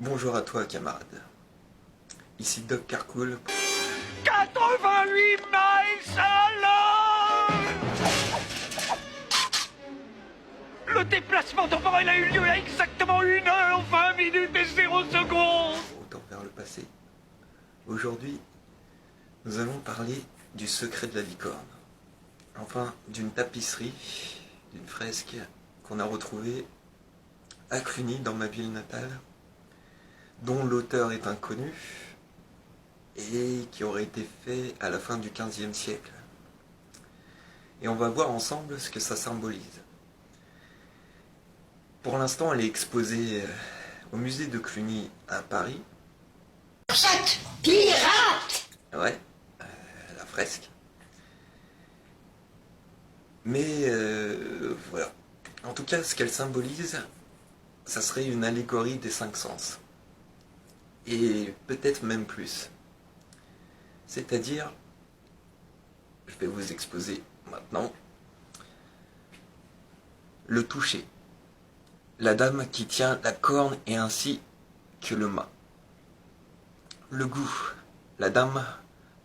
Bonjour à toi, camarade. Ici Doc Carcool. 88 miles à l'heure. Le déplacement temporel a eu lieu à exactement 1h, 20 minutes et 0 secondes. Autant vers le passé. Aujourd'hui, nous allons parler du secret de la licorne. Enfin, d'une tapisserie, d'une fresque qu'on a retrouvée à Cluny, dans ma ville natale, dont l'auteur est inconnu et qui aurait été fait à la fin du XVe siècle. Et on va voir ensemble ce que ça symbolise. Pour l'instant, elle est exposée au musée de Cluny à Paris. Chatte pirate. Ouais, la fresque. Mais voilà. En tout cas, ce qu'elle symbolise, ça serait une allégorie des 5 sens. Et peut-être même plus. C'est-à-dire, je vais vous exposer maintenant, le toucher. La dame qui tient la corne et ainsi que le mât. Le goût. La dame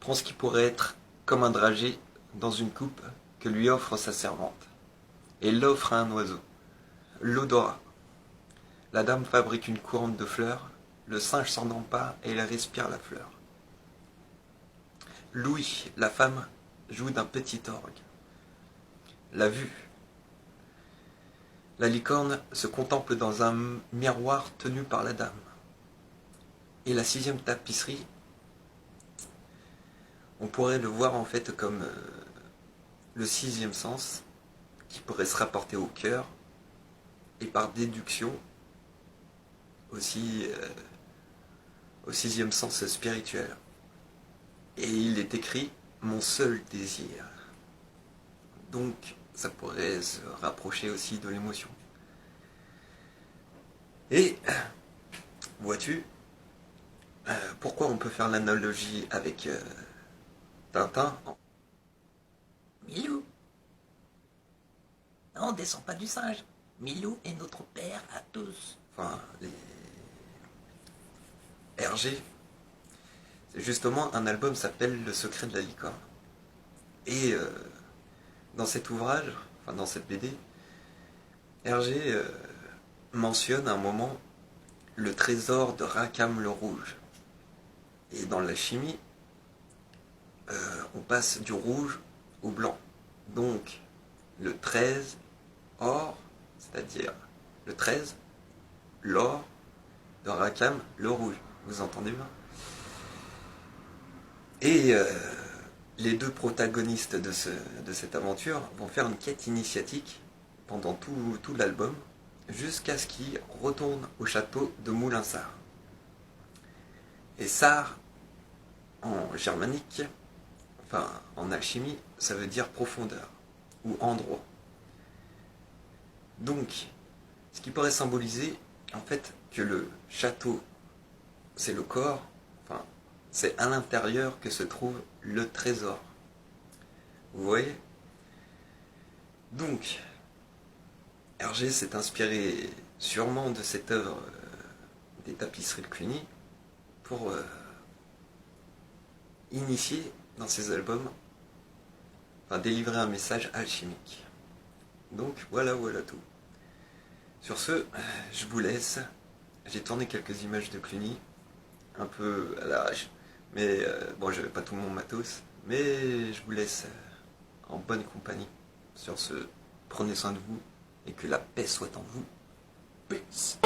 prend ce qui pourrait être comme un dragée dans une coupe que lui offre sa servante. Et l'offre à un oiseau. L'odorat. La dame fabrique une couronne de fleurs, le singe s'en empare et elle respire la fleur. L'ouïe, la femme joue d'un petit orgue. La vue. La licorne se contemple dans un miroir tenu par la dame. Et la 6e tapisserie, on pourrait le voir en fait comme le 6e sens, qui pourrait se rapporter au cœur, et par déduction aussi au 6e sens spirituel. Et il est écrit « Mon seul désir ». Donc, ça pourrait se rapprocher aussi de l'émotion. Et, vois-tu, pourquoi on peut faire l'analogie avec Tintin? Milou. Non, descends pas du singe. Milou est notre père à tous. Enfin, les Hergé. C'est justement, un album s'appelle Le secret de la licorne. Et dans cet ouvrage, enfin dans cette BD, Hergé mentionne à un moment le trésor de Rackham le Rouge. Et dans la chimie, on passe du rouge au blanc. Donc, le 13, or, c'est-à-dire le 13, l'or de Rackham le Rouge. Vous entendez bien? Et les deux protagonistes de cette aventure vont faire une quête initiatique pendant tout l'album, jusqu'à ce qu'ils retournent au château de Moulinsart. Et Sart, en germanique, enfin en alchimie, ça veut dire profondeur, ou endroit. Donc, ce qui pourrait symboliser, en fait, que le château, c'est le corps, enfin, c'est à l'intérieur que se trouve le trésor. Vous voyez? Donc, Hergé s'est inspiré sûrement de cette œuvre des tapisseries de Cluny pour initier dans ses albums, enfin délivrer un message alchimique. Donc voilà tout. Sur ce, je vous laisse. J'ai tourné quelques images de Cluny, un peu à l'arrache, mais bon, j'avais pas tout mon matos, mais je vous laisse en bonne compagnie. Sur ce, prenez soin de vous et que la paix soit en vous. Peace.